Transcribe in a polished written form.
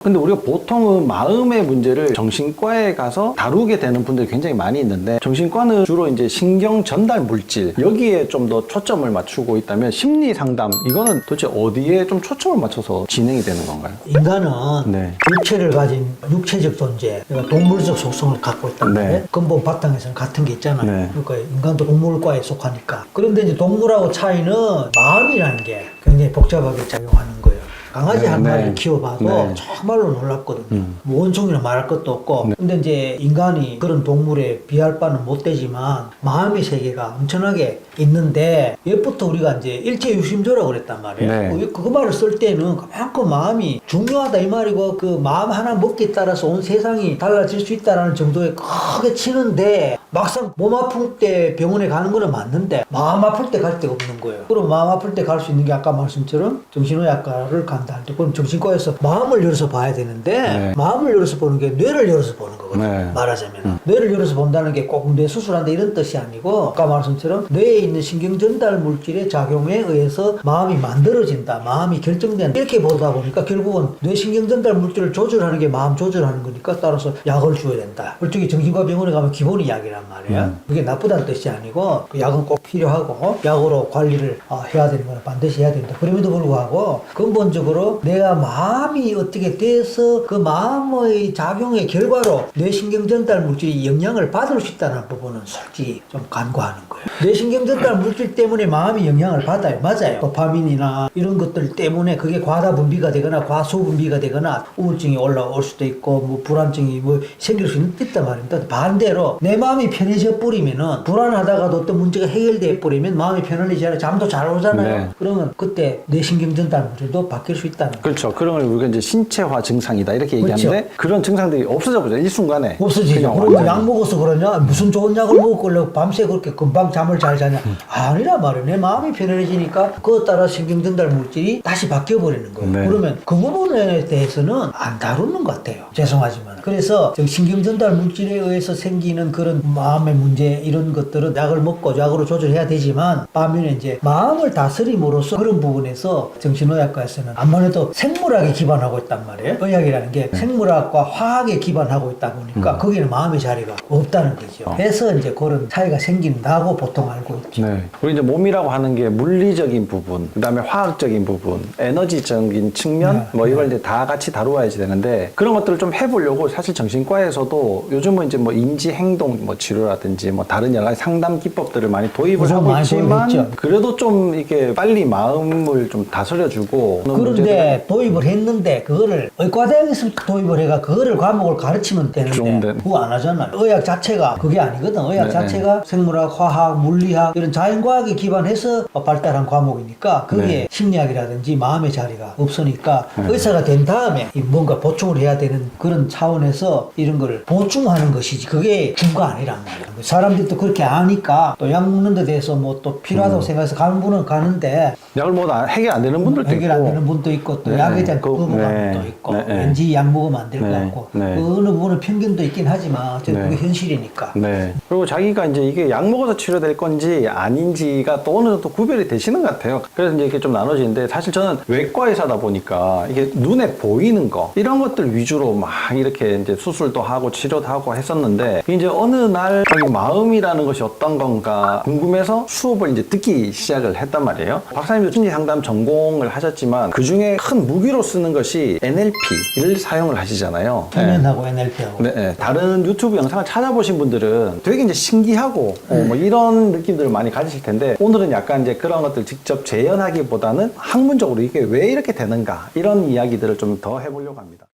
근데 우리가 보통은 마음의 문제를 정신과에 가서 다루게 되는 분들이 굉장히 많이 있는데, 정신과는 주로 이제 신경 전달 물질 여기에 좀 더 초점을 맞추고 있다면, 심리 상담 이거는 도대체 어디에 좀 초점을 맞춰서 진행이 되는 건가요? 인간은 네. 육체를 가진 육체적 존재, 그러니까 동물적 속성을 갖고 있단 말이에요. 네. 근본 바탕에서는 같은 게 있잖아요. 네. 그러니까 인간도 동물과에 속하니까. 그런데 이제 동물하고 차이는 마음이라는 게 굉장히 복잡하게 작용하는 거예요. 강아지 한 마리를 키워봐도 정말로 놀랍거든요. 뭐 원숭이는 말할 것도 없고. 근데 이제 인간이 그런 동물에 비할 바는 못 되지만 마음의 세계가 엄청나게 있는데, 옛부터 우리가 이제 일제유심조라고 그랬단 말이에요. 네. 그 말을 쓸 때는 그만큼 마음이 중요하다 이 말이고, 그 마음 하나 먹기에 따라서 온 세상이 달라질 수 있다라는 정도에 크게 치는데, 막상 몸 아플 때 병원에 가는 거는 맞는데 마음 아플 때 갈 데가 없는 거예요. 그럼 마음 아플 때 갈 수 있는 게 아까 말씀처럼 정신의학과를 간다 할 때, 그럼 정신과에서 마음을 열어서 봐야 되는데 마음을 열어서 보는 게 뇌를 열어서 보는 거거든요. 말하자면 뇌를 열어서 본다는 게 꼭 뇌 수술한다 이런 뜻이 아니고, 아까 말씀처럼 뇌에 있는 신경전달 물질의 작용에 의해서 마음이 만들어진다, 마음이 결정된다, 이렇게 보다 보니까 결국은 뇌 신경전달 물질을 조절하는 게 마음 조절하는 거니까, 따라서 약을 줘야 된다. 솔직히 정신과 병원에 가면 기본 이야기란 말이에요. 그게 나쁘다는 뜻이 아니고, 그 약은 꼭 필요하고 약으로 관리를 해야 되는 거는 반드시 해야 된다. 그럼에도 불구하고 근본적으로 내가 마음이 어떻게 돼서 그 마음의 작용의 결과로 뇌신경전달 물질이 영향을 받을 수 있다는 부분은 솔직히 좀 간과하는 거예요. 뇌신경전달 물질 때문에 마음이 영향을 받아요. 맞아요. 도파민이나 이런 것들 때문에 그게 과다 분비가 되거나 과소분비가 되거나 우울증이 올라올 수도 있고, 뭐 불안증이 뭐 생길 수 있단 말입니다. 반대로 내 마음이 편해져 버리면은, 불안하다가도 어떤 문제가 해결돼 버리면 마음이 편안해지잖아요. 잠도 잘 오잖아요. 그러면 그때 뇌신경전달 물질도 바뀔 수 있다는 거예요. 그렇죠. 그런 걸 우리가 이제 신체화 증상이다 이렇게 얘기하는데, 그런 증상들이 없어져 버려. 일순간에 없어지죠. 그러면 약 먹어서 그러냐? 무슨 좋은 약을 먹으려고 밤새 그렇게 금방 잠을 잘 자냐? 아니란 말이에요. 내 마음이 편안해지니까 그에 따라 신경전달 물질이 다시 바뀌어 버리는 거예요. 그러면 그 부분에 대해서는 안 다루는 것 같아요. 죄송하지만. 그래서 신경전달 물질에 의해서 생기는 그런 마음의 문제, 이런 것들은 약을 먹고 약으로 조절해야 되지만, 반면에 이제 마음을 다스림으로써 그런 부분에서 정신의학과에서는 암만 해도 생물학에 기반하고 있단 말이에요. 의학이라는 게 생물학과 화학에 기반하고 있다 보니까 거기는 마음의 자리가 없다는 거죠. 그래서 이제 그런 차이가 생긴다고 보통 알고 있죠. 우리 이제 몸이라고 하는 게 물리적인 부분, 그다음에 화학적인 부분, 에너지적인 측면, 뭐 이걸 이제 다 같이 다루어야지 되는데, 그런 것들을 좀 해보려고 사실 정신과에서도 요즘은 이제 뭐 인지 행동 뭐 치료라든지 뭐 다른 여러 가지 상담 기법들을 많이 도입을 하고 있지만, 그래도 좀 이렇게 빨리 마음을 좀 다스려주고. 그런데 도입을 했는데 그거를 의과대학에서 도입을 해가 그거를 과목을 가르치면 되는데 그거 안 하잖아요. 의학 자체가 그게 아니거든. 의학 자체가 생물학, 화학, 물리학 이런 자연과학에 기반해서 발달한 과목이니까 거기에 심리학이라든지 마음의 자리가 없으니까 의사가 된 다음에 뭔가 보충을 해야 되는 그런 차원에서 이런 걸 보충하는 것이지, 그게 주가 아니란 말이에요. 사람들이 또 그렇게 아니까 또 약 먹는 데 대해서 뭐 또 필요하다고 생각해서 가는 분은 가는데, 약을 먹어도 해결 안 되는 분들도 해결 안 되는 분도 있고, 또 약에 대한 거부감도 있고, 왠지 약 먹으면 안 될 것 같고, 그 어느 부분은 편견도 있긴 하지만 어쨌든 그게 현실이니까. 그리고 자기가 이제 이게 약 먹어서 치료될 건지 아닌지가 또 어느 정도 구별이 되시는 것 같아요. 그래서 이제 이렇게 좀 나눠지는데, 사실 저는 외과 의사다 보니까 이게 눈에 보이는 거 이런 것들 위주로 막 이렇게 이제 수술도 하고 치료도 하고 했었는데, 이제 어느 날 마음이라는 것이 어떤 건가 궁금해서 수업을 이제 듣기 시작을 했단 말이에요. 박사님도 심리 상담 전공을 하셨지만 그 중에 큰 무기로 쓰는 것이 NLP를 사용을 하시잖아요. 표현하고 NLP하고. 다른 유튜브 영상을 찾아보신 분들은 되게 이제 신기하고 뭐 이런 느낌들을 많이 가지실 텐데, 오늘은 약간 이제 그런 것들 직접 재현하기보다는 학문적으로 이게 왜 이렇게 되는가 이런 이야기들을 좀 더 해보려고 합니다.